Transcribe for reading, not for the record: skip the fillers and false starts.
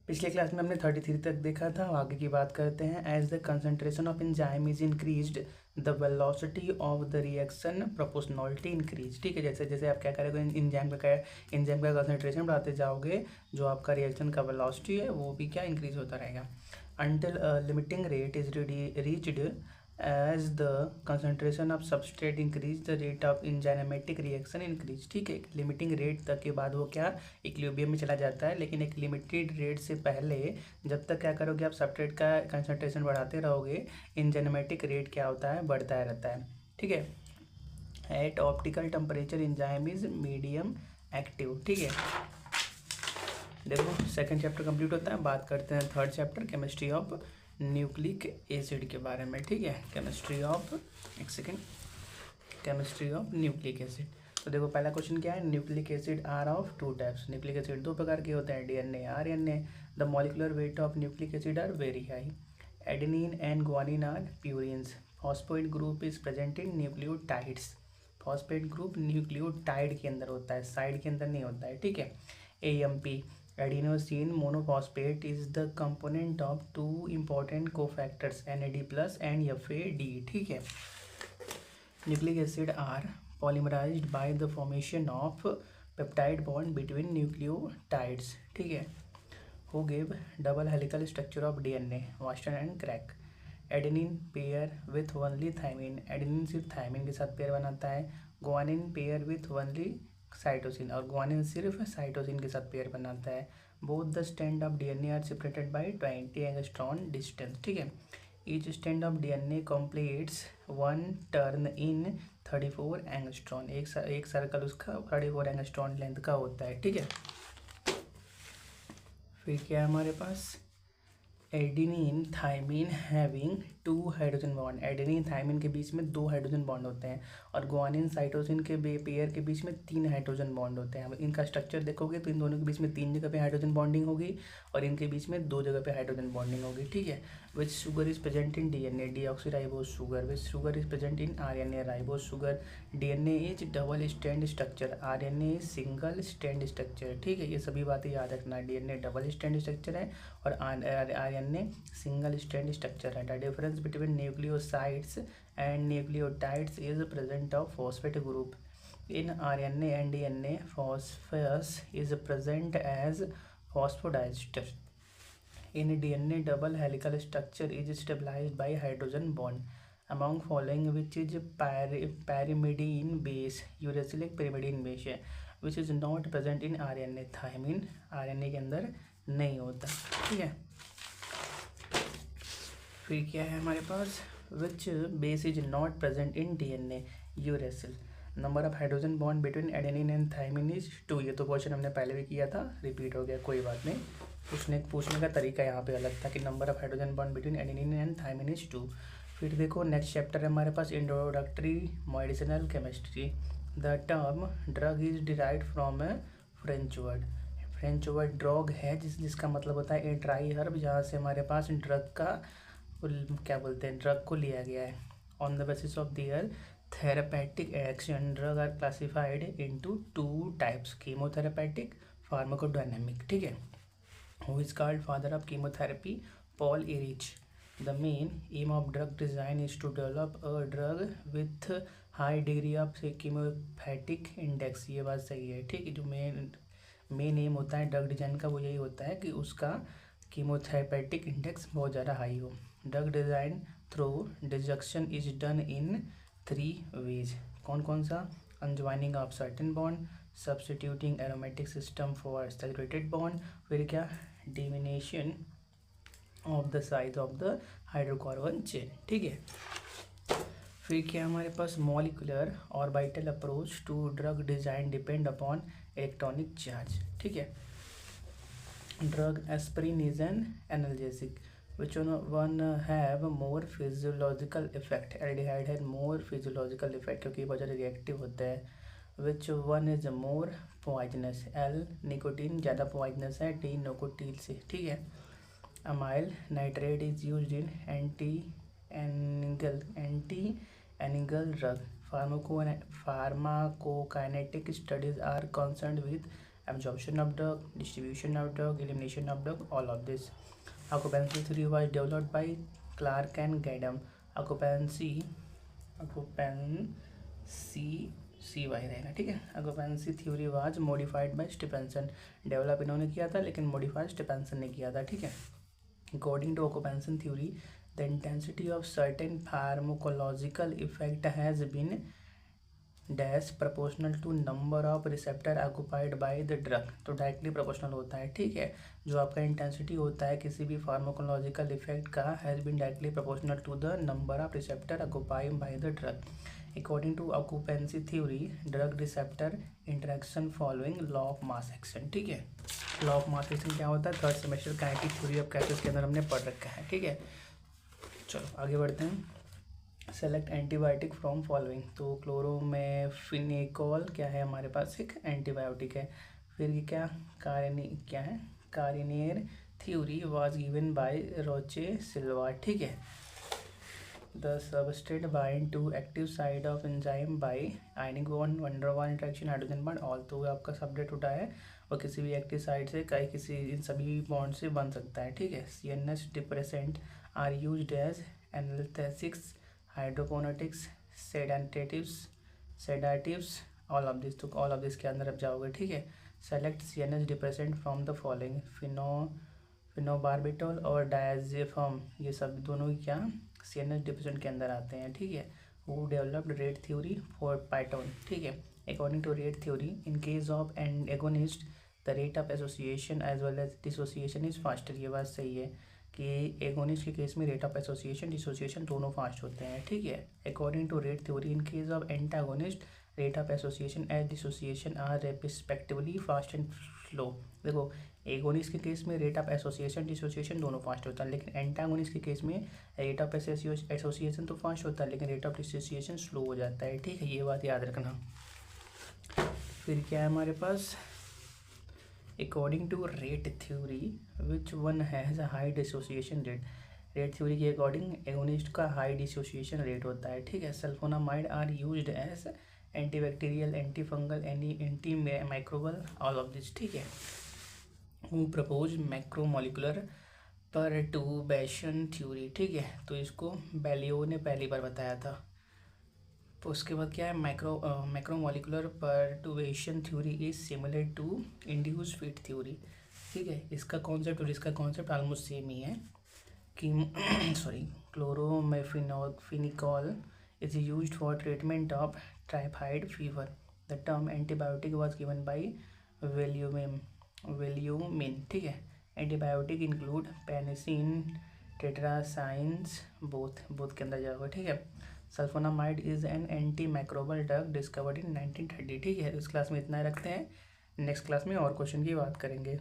पिछले क्लास में हमने 33 तक देखा था, आगे की बात करते हैं। As the concentration of enzyme is increased the velocity of the reaction proportionality increase. ठीक है, जैसे जैसे आप क्या करेंगे, एंजाइम का कंसंट्रेशन बढ़ाते जाओगे, जो आपका रिएक्शन का वेलोसिटी है वो भी क्या इंक्रीज होता रहेगा। Until limiting rate is reached as the concentration of substrate increase the rate of enzymatic reaction increase. ठीक है, लिमिटिंग रेट तक के बाद वो क्या इक्विलिब्रियम में चला जाता है, लेकिन एक लिमिटेड रेट से पहले जब तक क्या करोगे आप सबस्ट्रेट का कंसंट्रेशन बढ़ाते रहोगे, इंजाइमेटिक रेट क्या होता है, बढ़ता रहता है। ठीक है, at optical temperature enzyme is medium active. ठीक है, देखो सेकंड चैप्टर कंप्लीट होता है, बात करते हैं third chapter chemistry of nucleic acid के बारे में। ठीक है, केमिस्ट्री ऑफ न्यूक्लिक एसिड। तो देखो पहला क्वेश्चन क्या है, nucleic acid are of two types. Nucleic acid दो प्रकार के होते हैं, DNA RNA. The molecular weight of nucleic acid are very high. Adenine and guanine are purines. Phosphate group is present in nucleotides. Phosphate group nucleotide के अंदर होता है, side के अंदर नहीं होता है। ठीक है, AMP adenosine monophosphate is the component of two important cofactors NAD+ and FAD। ठीक है, nucleic acid are polymerized by the formation of peptide bond between nucleotides। ठीक है, who give double helical structure of DNA Watson and Crick। Adenine pair with only thymine, adenine सिर्फ thymine के साथ pair बनाता है। Guanine pair with only cytosine, और guanine सिर्फ cytosine के साथ पेयर बनाता है। Both the stand of DNA are separated by 20 angstrom distance. ठीक है, each stand of DNA completes one turn in 34 angstrom. एक सर्कल उसका 34 एंगस्ट्रॉन लेंथ का होता है। ठीक है, फिर क्या है हमारे पास, adenine thymine having two hydrogen bond. Adenine thymine के बीच में 2 हाइड्रोजन बॉन्ड होते हैं, और ग्वानिन साइटोसिन के पेयर के बीच में 3 हाइड्रोजन बॉन्ड होते हैं। अब इनका स्ट्रक्चर देखोगे तो इन दोनों के बीच में 3 जगह पे हाइड्रोजन बॉन्डिंग होगी, और इनके बीच में 2 जगह पे हाइड्रोजन बॉन्डिंग होगी। ठीक है, which sugar is present in DNA deoxyribose sugar. Which sugar is present in RNA ribose sugar. DNA is double stand structure, RNA is single stand structure. ठीक है, ये सभी बातें याद रखना। डीएनए डबल स्टैंड स्ट्रक्चर है और आरएनए सिंगल स्टैंड स्ट्रक्चर है। The difference between nucleosides and nucleotides is present of phosphate group. In RNA and DNA phosphate is present as phosphodiester. In DNA double helical structure is stabilised by hydrogen bond among following which is pyrimidine base, uracilic pyrimidine base है, which is not present in RNA। Thymine RNA के अंदर नहीं होता। ठीक है, फिर क्या है हमारे पास, which base is not present in DNA, uracil. Number of hydrogen bond between adenine and thymine is 2। ये तो क्वेश्चन हमने पहले भी किया था, रिपीट हो गया, कोई बात नहीं। पूछने का तरीका यहाँ पे अलग था कि number of hydrogen bond between adenine and thymine is 2। फिर देखो नेक्स्ट चैप्टर है हमारे पास, introductory medicinal chemistry. The term drug is derived from a French word. French word drug है जिसका मतलब होता है ए ड्राई हर्ब, जहाँ से हमारे पास ड्रग का क्या बोलते हैं, ड्रग को लिया गया है। On the basis of their therapeutic action drug are classified into 2 types, chemotherapeutic, pharmacodynamic. ठीक है, who is called father of chemotherapy, Paul Ehrlich. The main aim of drug design is to develop a drug with high degree of chemotherapeutic index। ये बात सही है। ठीक है, जो main M होता है ड्रग डिजाइन का वो यही होता है कि उसका कीमोथेरेपेटिक इंडेक्स बहुत ज़्यादा हाई हो। Drug design through disjunction is done in 3 ways. कौन कौन सा, unjoining of certain bond, substituting aromatic system for saturated bond, फिर क्या, diminution of the size of the hydrocarbon chain. ठीक है, फिर क्या हमारे पास, molecular orbital approach to drug design depend upon electronic charge. ठीक है, drug aspirin is an analgesic, which one have more physiological effect. Aldehyde है मोर फिजियोलॉजिकल इफेक्ट क्योंकि बहुत ज़्यादा रिएक्टिव होता है। Which one is more poisonous, L nicotine ज़्यादा poisonous है डी निकोटीन से। ठीक है, amyl nitrate is used in anti anginal drug. Pharmacokinetic studies are concerned with absorption of drug, distribution of drug, elimination of drug, all of this. Occupancy theory was developed by Clark and Gadam. occupancy CY रहेगा, ठीक है। Occupancy theory was modified by Stephenson, develop इन्होंने किया था लेकिन modified Stephenson ने किया था, ठीक है। According to occupancy theory the intensity of certain pharmacological effect has been dash proportional to number of receptor occupied by the drug, तो डायरेक्टली प्रोपोर्शनल होता है, ठीक है। जो आपका इंटेंसिटी होता है किसी भी फार्माकोलॉजिकल इफेक्ट का has been directly proportional to the number of receptor occupied by the drug. According to occupancy theory drug receptor interaction following law of mass action, ठीक है। लॉ ऑफ मास एक्शन क्या होता है, third semester kinetic theory of gases के अंदर हमने पढ़ रखा है, ठीक है। चलो आगे बढ़ते हैं। सेलेक्ट एंटीबायोटिक फ्रॉम फॉलोइंग, तो क्लोरोमेफिनिकोल क्या है हमारे पास, एक एंटीबायोटिक है। फिर ये क्या है charniere theory was given by Rocha Silva, ठीक है। The substrate bind to active site of enzyme by ionic bond, van der Waals interaction, hydrogen bond, all, तो आपका सबस्ट्रेट उठा है और किसी भी एक्टिव साइड से किसी इन सभी बॉन्ड से बन सकता है, ठीक है। CNS depressant are used as analgesics, hydrokinetics, sedatives, all of this, तो ऑल ऑफ दिस के अंदर अब जाओगे, ठीक है। Select CNS depressant from the following, phenobarbital और डायजेफम, ये सब दोनों ही क्या CNS डिप्रेसेंट के अंदर आते हैं, ठीक है। वो developed rate theory for Paton, ठीक है। According to rate theory in case of and agonist the rate of association as well as dissociation is faster, ये बात सही है कि एगोनिस्ट के केस में रेट ऑफ एसोसिएशन डिसोसिएशन दोनों फास्ट होते हैं, ठीक है। According to rate theory in case of antagonist rate of association as dissociation are respectively fast and slow. देखो एगोनिस्ट के केस में रेट ऑफ एसोसिएशन डिसोसिएशन दोनों फास्ट होता है, लेकिन एंटागोनिस्ट के केस में रेट ऑफ एसोसिएशन तो फास्ट होता है लेकिन रेट ऑफ डिसोसिएशन स्लो हो जाता है, ठीक है। ये बात याद रखना। फिर क्या है हमारे पास, according to rate theory which one has a high dissociation rate, rate theory के अकॉर्डिंग एगोनिस्ट का हाई डिसोसिएशन रेट होता है, ठीक है। Sulphonamide are used as antibacterial, anti fungal, anti microbial, all of this, ठीक है। Who propose macromolecular perturbation theory, ठीक है, तो इसको बैलियो ने पहली बार बताया था। तो उसके बाद क्या है, macromolecular perturbation theory is similar to induce fit theory, ठीक है। इसका कॉन्सेप्ट और इसका कॉन्सेप्ट ऑलमोस्ट सेम ही है कि chloramphenicol is used for treatment of typhoid fever, the term antibiotic was given by विलियमिन, ठीक है। Antibiotic include penicillin, tetracycline, both के अंदर जाओगे, ठीक है। Sulphonamide is an anti microbial drug discovered in 1930, ठीक है। इस क्लास में इतना ही रखते हैं, नेक्स्ट क्लास में और क्वेश्चन की बात करेंगे।